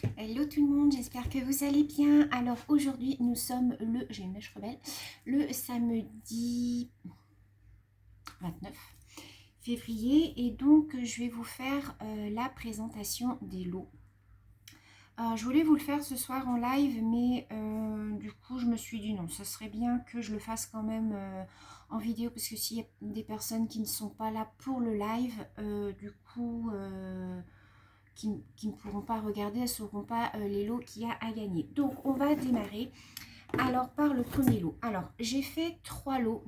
Hello tout le monde, j'espère que vous allez bien. Alors aujourd'hui nous sommes j'ai une mèche rebelle, le samedi 29 février et donc je vais vous faire la présentation des lots. Je voulais vous le faire ce soir en live mais du coup je me suis dit non, ça serait bien que je le fasse quand même en vidéo parce que s'il y a des personnes qui ne sont pas là pour le live, du coup... qui ne pourront pas regarder, elles ne sauront pas les lots qu'il y a à gagner. Donc on va démarrer alors par le premier lot. Alors j'ai fait 3 lots,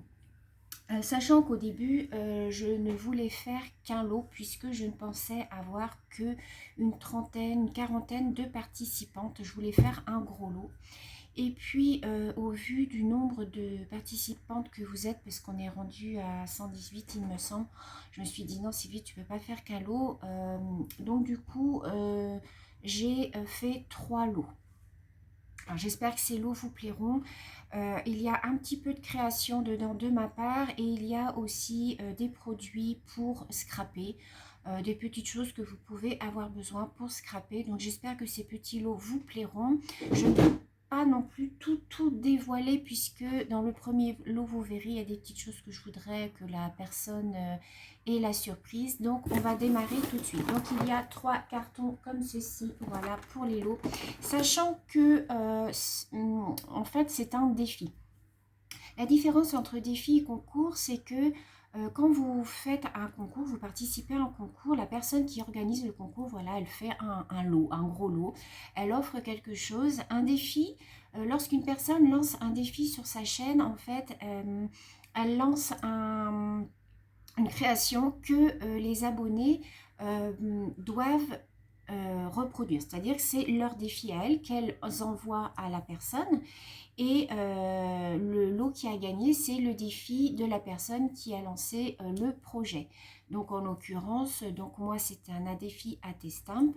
sachant qu'au début je ne voulais faire qu'un lot puisque je ne pensais avoir que une trentaine, une quarantaine de participantes. Je voulais faire un gros lot. Et puis, au vu du nombre de participantes que vous êtes, parce qu'on est rendu à 118, il me semble, je me suis dit non, Sylvie, tu ne peux pas faire qu'un lot. Donc, du coup, j'ai fait 3 lots. Alors, j'espère que ces lots vous plairont. Il y a un petit peu de création dedans de ma part et il y a aussi des produits pour scraper. Des petites choses que vous pouvez avoir besoin pour scraper. Donc, j'espère que ces petits lots vous plairont. Je ne peux pas non plus tout dévoiler puisque dans le premier lot vous verrez il y a des petites choses que je voudrais que la personne ait la surprise. Donc on va démarrer tout de suite. Donc il y a 3 cartons comme ceci, voilà, pour les lots, sachant que en fait c'est un défi. La différence entre défi et concours, c'est que quand vous faites un concours, vous participez à un concours, la personne qui organise le concours, voilà, elle fait un lot, un gros lot. Elle offre quelque chose. Un défi, lorsqu'une personne lance un défi sur sa chaîne, en fait, elle lance une création que les abonnés doivent reproduire. C'est-à-dire que c'est leur défi à elles qu'elles envoient à la personne. Et le lot qui a gagné, c'est le défi de la personne qui a lancé le projet. Donc en l'occurrence, donc moi c'était un défi à Testamp.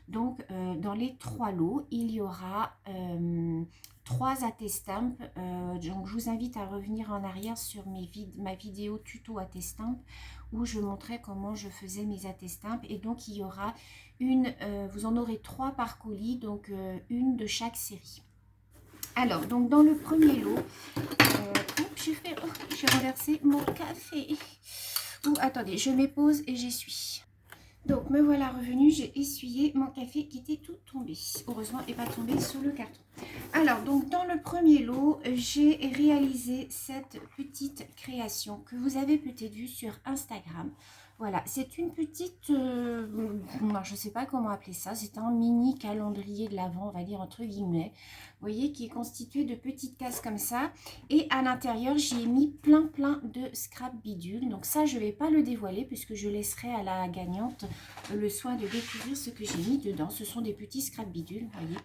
Donc dans les 3 lots, il y aura 3 attestamp. Donc je vous invite à revenir en arrière sur ma vidéo tuto attestamp où je montrais comment je faisais mes attestamp. Et donc il y aura vous en aurez 3 par colis, donc une de chaque série. Alors, donc dans le premier lot, j'ai renversé mon café. Attendez, je m'épose et j'essuie. Donc me voilà revenue, j'ai essuyé mon café qui était tout tombé. Heureusement, il n'est pas tombé sur le carton. Alors, donc dans le premier lot, j'ai réalisé cette petite création que vous avez peut-être vue sur Instagram. Voilà, c'est une petite, je ne sais pas comment appeler ça, c'est un mini calendrier de l'Avent, on va dire entre guillemets. Vous voyez, qui est constitué de petites cases comme ça. Et à l'intérieur, j'ai mis plein de scrap bidule. Donc ça, je ne vais pas le dévoiler puisque je laisserai à la gagnante le soin de découvrir ce que j'ai mis dedans. Ce sont des petits scrap bidules, vous voyez.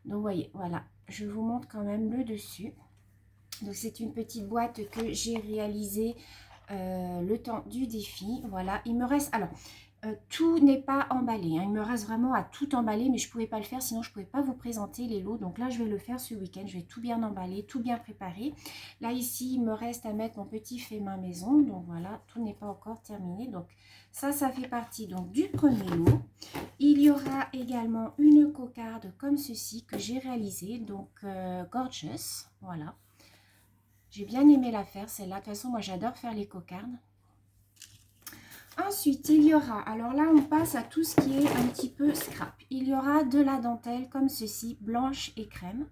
Donc, vous voyez, voilà, je vous montre quand même le dessus. Donc, c'est une petite boîte que j'ai réalisée le temps du défi. Voilà, il me reste... Alors, tout n'est pas emballé. Hein. Il me reste vraiment à tout emballer, mais je ne pouvais pas le faire, sinon je ne pouvais pas vous présenter les lots. Donc là, je vais le faire ce week-end. Je vais tout bien emballer, tout bien préparer. Là, ici, il me reste à mettre mon petit fait main maison. Donc voilà, tout n'est pas encore terminé. Donc ça fait partie donc, du premier lot. Il y aura également une cocarde comme ceci que j'ai réalisée. Donc gorgeous, voilà. J'ai bien aimé la faire, celle-là. De toute façon, moi, j'adore faire les cocardes. Ensuite, il y aura, alors là, on passe à tout ce qui est un petit peu scrap. Il y aura de la dentelle comme ceci, blanche et crème.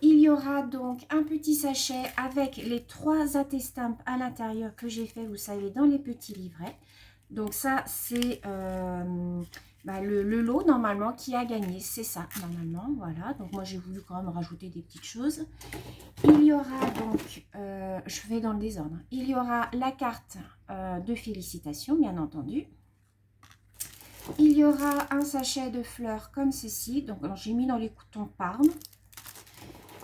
Il y aura donc un petit sachet avec les 3 attestampes à l'intérieur que j'ai fait, vous savez, dans les petits livrets. Donc ça, c'est le lot normalement qui a gagné. C'est ça, normalement, voilà. Donc moi, j'ai voulu quand même rajouter des petites choses. Il y aura donc, je vais dans le désordre, il y aura la carte de félicitations, bien entendu. Il y aura un sachet de fleurs comme ceci, donc j'ai mis dans les coutons Parme.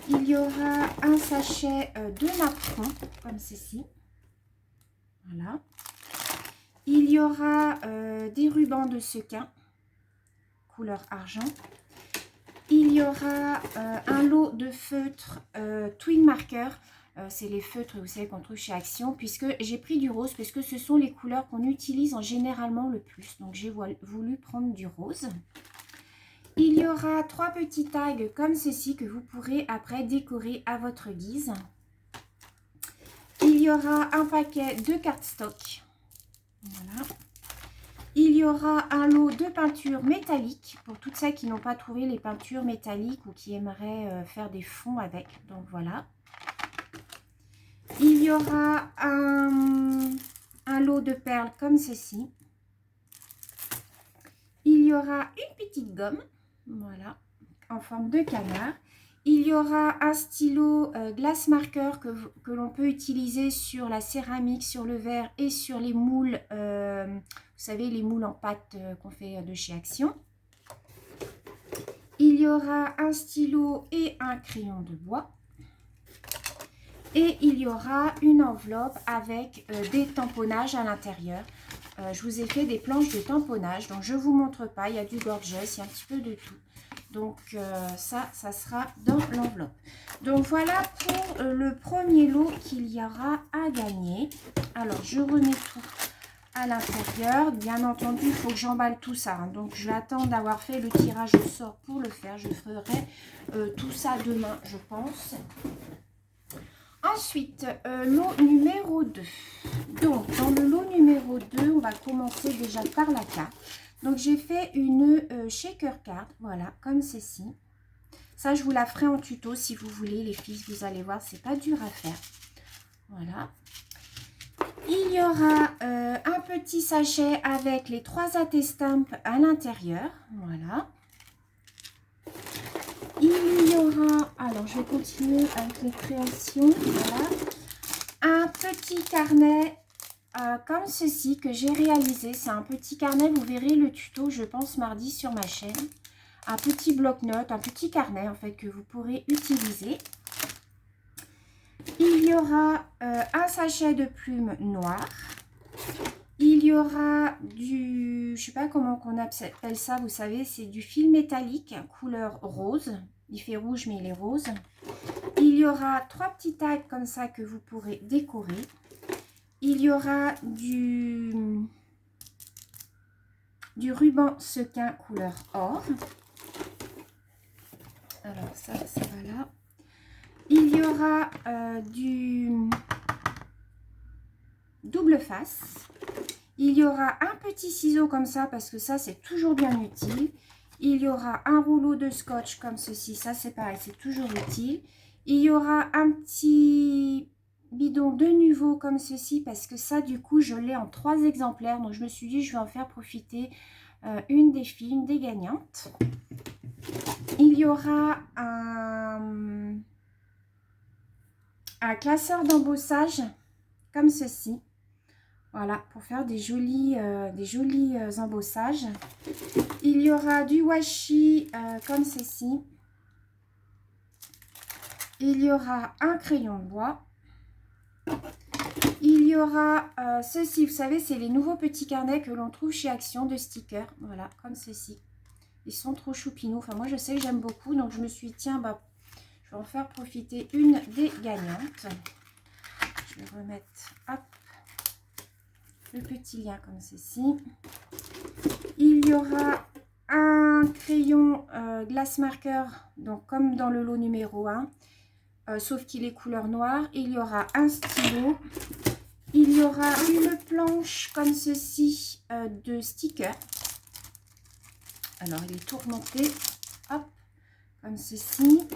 Il y aura un sachet de napperons comme ceci, voilà. Il y aura des rubans de sequin, couleur argent. Il y aura un lot de feutres Twin Marker. C'est les feutres, vous savez, qu'on trouve chez Action, puisque j'ai pris du rose, parce que ce sont les couleurs qu'on utilise généralement le plus. Donc, j'ai voulu prendre du rose. Il y aura 3 petits tags comme ceci que vous pourrez après décorer à votre guise. Il y aura un paquet de cardstock. Voilà. Il y aura un lot de peintures métalliques pour toutes celles qui n'ont pas trouvé les peintures métalliques ou qui aimeraient faire des fonds avec. Donc voilà. Il y aura un lot de perles comme ceci. Il y aura une petite gomme, voilà, en forme de canard. Il y aura un stylo glace marqueur que l'on peut utiliser sur la céramique, sur le verre et sur les moules, vous savez, les moules en pâte qu'on fait de chez Action. Il y aura un stylo et un crayon de bois. Et il y aura une enveloppe avec des tamponnages à l'intérieur. Je vous ai fait des planches de tamponnage, donc je ne vous montre pas. Il y a du gorgeous, il y a un petit peu de tout. Donc ça sera dans l'enveloppe. Donc voilà pour le premier lot qu'il y aura à gagner. Alors je remets tout à l'intérieur. Bien entendu, il faut que j'emballe tout ça. Hein. Donc je vais attendre d'avoir fait le tirage au sort pour le faire. Je ferai tout ça demain, je pense. Ensuite, lot numéro 2. Donc, dans le lot numéro 2, on va commencer déjà par la carte. Donc, j'ai fait une shaker card, voilà, comme ceci. Ça, je vous la ferai en tuto si vous voulez, les filles, vous allez voir, c'est pas dur à faire. Voilà. Il y aura un petit sachet avec les 3 attestampes à l'intérieur, voilà. Il y aura, alors je vais continuer avec les créations, voilà, un petit carnet comme ceci que j'ai réalisé. C'est un petit carnet, vous verrez le tuto, je pense, mardi sur ma chaîne. Un petit bloc-notes, un petit carnet en fait que vous pourrez utiliser. Il y aura un sachet de plumes noires. Il y aura du, je sais pas comment on appelle ça, vous savez, c'est du fil métallique couleur rose. Il fait rouge mais il est rose. Il y aura 3 petits tags comme ça que vous pourrez décorer. Il y aura du ruban sequin couleur or. Alors ça va là. Il y aura du double face. Il y aura un petit ciseau comme ça parce que ça c'est toujours bien utile. Il y aura un rouleau de scotch comme ceci, ça c'est pareil, c'est toujours utile. Il y aura un petit bidon de nouveau comme ceci parce que ça du coup je l'ai en 3 exemplaires. Donc je me suis dit je vais en faire profiter une des filles, une des gagnantes. Il y aura un classeur d'embossage comme ceci. Voilà, pour faire des jolis embossages. Il y aura du washi comme ceci. Il y aura un crayon de bois. Il y aura ceci, vous savez, c'est les nouveaux petits carnets que l'on trouve chez Action de stickers. Voilà, comme ceci. Ils sont trop choupinous. Enfin, moi, je sais que j'aime beaucoup. Donc, je me suis dit, tiens, bah, je vais en faire profiter une des gagnantes. Je vais remettre, hop, le petit lien comme ceci. Il y aura un crayon glace marqueur, donc comme dans le lot numéro 1, sauf qu'il est couleur noire. Il y aura un stylo. Il y aura une planche comme ceci de stickers. Alors, il est tourmenté, hop, comme ceci.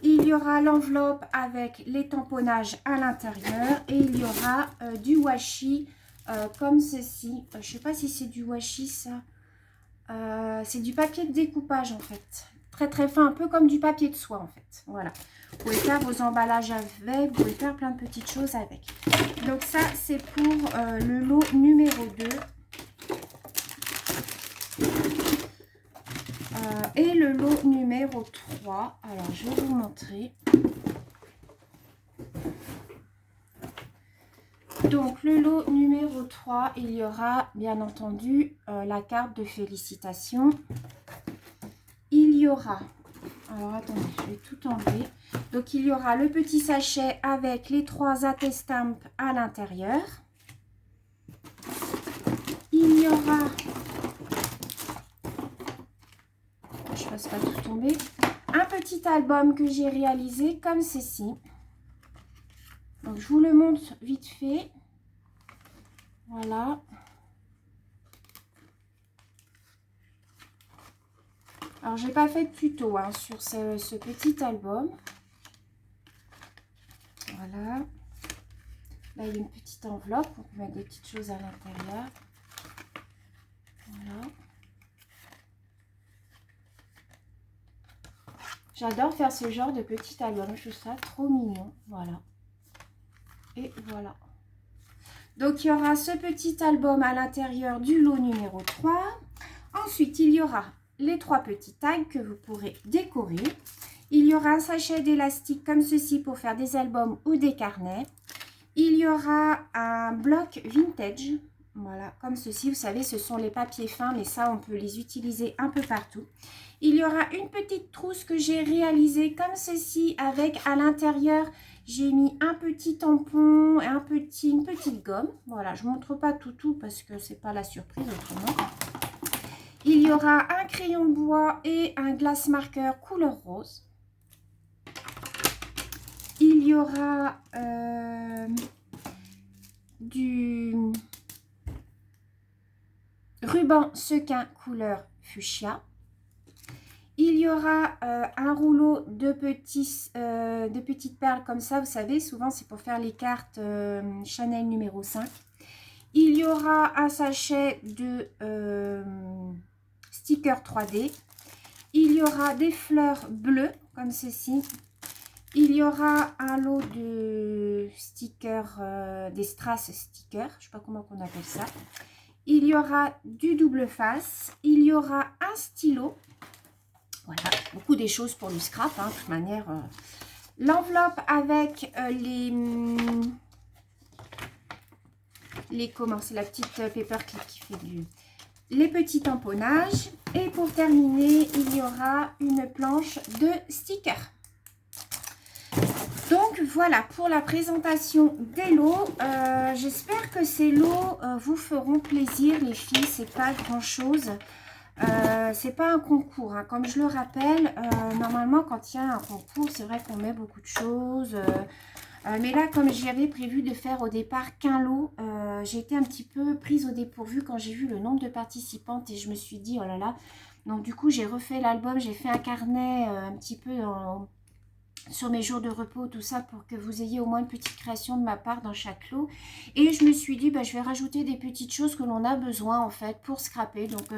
Il y aura l'enveloppe avec les tamponnages à l'intérieur et il y aura du washi comme ceci. Je ne sais pas si c'est du washi ça. C'est du papier de découpage en fait. Très très fin, un peu comme du papier de soie en fait. Voilà. Vous pouvez faire vos emballages avec, vous pouvez faire plein de petites choses avec. Donc ça c'est pour le lot numéro 2. Et le lot numéro 3. Alors je vais vous montrer. Donc le lot numéro 3, il y aura bien entendu la carte de félicitations. Il y aura, alors attendez, je vais tout enlever. Donc il y aura le petit sachet avec les 3 attestampes à l'intérieur. Il y aura, je je fasse pas tout tomber. Un petit album que j'ai réalisé comme ceci. Donc, je vous le montre vite fait. Voilà. Alors, j'ai pas fait de tuto hein, sur ce petit album. Voilà. Là, il y a une petite enveloppe. On peut mettre des petites choses à l'intérieur. Voilà. J'adore faire ce genre de petit album. Je trouve ça trop mignon. Voilà. Et voilà. Donc, il y aura ce petit album à l'intérieur du lot numéro 3. Ensuite, il y aura les 3 petits tags que vous pourrez décorer. Il y aura un sachet d'élastique comme ceci pour faire des albums ou des carnets. Il y aura un bloc vintage. Voilà, comme ceci. Vous savez, ce sont les papiers fins, mais ça, on peut les utiliser un peu partout. Il y aura une petite trousse que j'ai réalisée comme ceci avec à l'intérieur... J'ai mis un petit tampon et une petite gomme. Voilà, je ne montre pas tout parce que c'est pas la surprise autrement. Il y aura un crayon de bois et un glace marqueur couleur rose. Il y aura du ruban sequin couleur fuchsia. Il y aura un rouleau de petites perles comme ça. Vous savez, souvent, c'est pour faire les cartes Chanel numéro 5. Il y aura un sachet de stickers 3D. Il y aura des fleurs bleues, comme ceci. Il y aura un lot de stickers, des strass stickers. Je ne sais pas comment on appelle ça. Il y aura du double face. Il y aura un stylo. Voilà, beaucoup des choses pour le scrap, hein, de toute manière. L'enveloppe avec comment, c'est la petite paperclip qui fait les petits tamponnages. Et pour terminer, il y aura une planche de stickers. Donc voilà pour la présentation des lots. J'espère que ces lots vous feront plaisir, les filles. C'est pas grand chose. C'est pas un concours, hein. Comme je le rappelle, normalement quand il y a un concours, c'est vrai qu'on met beaucoup de choses. Mais là, comme j'avais prévu de faire au départ qu'un lot, j'ai été un petit peu prise au dépourvu quand j'ai vu le nombre de participantes et je me suis dit, oh là là. Donc du coup, j'ai refait l'album, j'ai fait un carnet un petit peu sur mes jours de repos, tout ça, pour que vous ayez au moins une petite création de ma part dans chaque lot. Et je me suis dit, je vais rajouter des petites choses que l'on a besoin, en fait, pour scraper. Donc,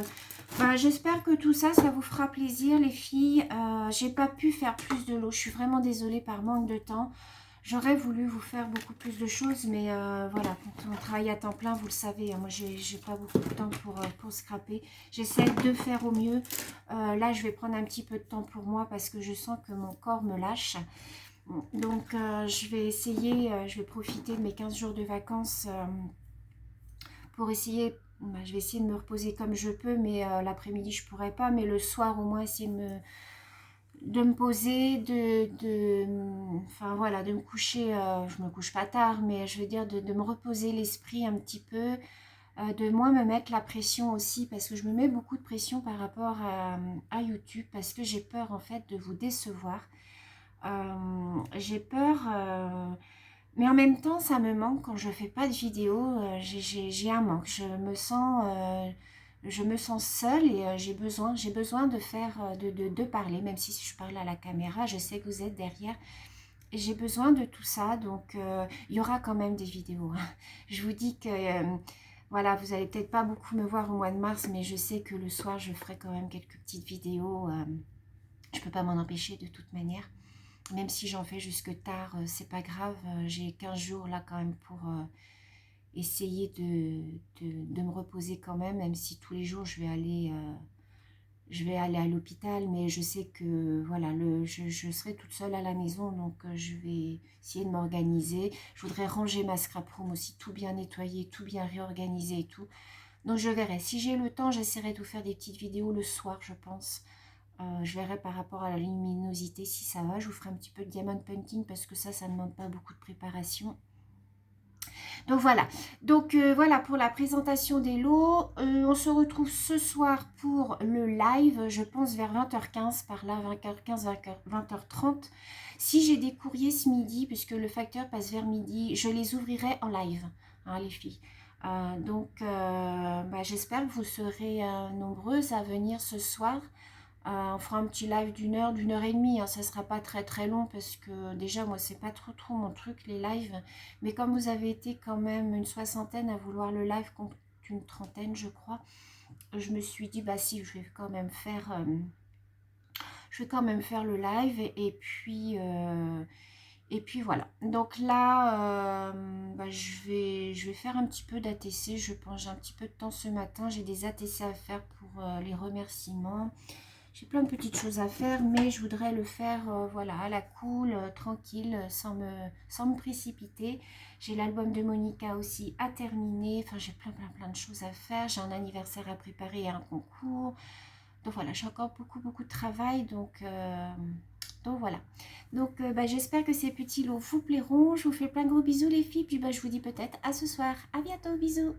j'espère que tout ça, ça vous fera plaisir, les filles. J'ai pas pu faire plus de lots. Je suis vraiment désolée par manque de temps. J'aurais voulu vous faire beaucoup plus de choses, mais voilà, quand on travaille à temps plein, vous le savez, hein, moi, j'ai pas beaucoup de temps pour scraper. J'essaie de faire au mieux. Là, je vais prendre un petit peu de temps pour moi parce que je sens que mon corps me lâche. Donc, je vais essayer, je vais profiter de mes 15 jours de vacances pour essayer... je vais essayer de me reposer comme je peux, mais l'après-midi, je pourrais pas. Mais le soir, au moins, essayer de me poser, enfin voilà, de me coucher, je me couche pas tard, mais je veux dire de me reposer l'esprit un petit peu, de moins me mettre la pression aussi, parce que je me mets beaucoup de pression par rapport à YouTube, parce que j'ai peur en fait de vous décevoir. J'ai peur, mais en même temps ça me manque quand je fais pas de vidéo, j'ai un manque, je me sens seule et j'ai besoin de faire, de parler, même si je parle à la caméra, je sais que vous êtes derrière. Et j'ai besoin de tout ça, donc il y aura quand même des vidéos. Hein. Je vous dis que, voilà, vous allez peut-être pas beaucoup me voir au mois de mars, mais je sais que le soir, je ferai quand même quelques petites vidéos. Je peux pas m'en empêcher de toute manière. Même si j'en fais jusque tard, c'est pas grave. J'ai 15 jours là quand même pour... essayer de me reposer quand même si tous les jours je vais aller à l'hôpital, mais je sais que voilà, je serai toute seule à la maison, donc je vais essayer de m'organiser. Je voudrais ranger ma scrap room aussi, tout bien nettoyer, tout bien réorganiser et tout. Donc je verrai, si j'ai le temps, j'essaierai de vous faire des petites vidéos le soir, je pense. Je verrai par rapport à la luminosité si ça va. Je vous ferai un petit peu de diamond painting parce que ça ne demande pas beaucoup de préparation. Donc voilà, voilà pour la présentation des lots. On se retrouve ce soir pour le live, je pense vers 20h15, par là, 20h15, 20h30. Si j'ai des courriers ce midi, puisque le facteur passe vers midi, je les ouvrirai en live, hein, les filles. J'espère que vous serez nombreuses à venir ce soir. On fera un petit live d'une heure et demie, hein. Ça sera pas très très long parce que déjà moi c'est pas trop mon truc les lives, mais comme vous avez été quand même une soixantaine à vouloir le live contre une trentaine je crois, je me suis dit bah si je vais quand même faire le live et puis voilà. Donc là je vais faire un petit peu d'ATC, je pense. J'ai un petit peu de temps ce matin, j'ai des ATC à faire pour les remerciements. J'ai plein de petites choses à faire, mais je voudrais le faire voilà, à la cool, tranquille, sans me précipiter. J'ai l'album de Monica aussi à terminer. Enfin, j'ai plein de choses à faire. J'ai un anniversaire à préparer et un concours. Donc voilà, j'ai encore beaucoup de travail. Donc voilà. J'espère que ces petits lots vous plairont. Je vous fais plein de gros bisous les filles. Puis je vous dis peut-être à ce soir. À bientôt, bisous.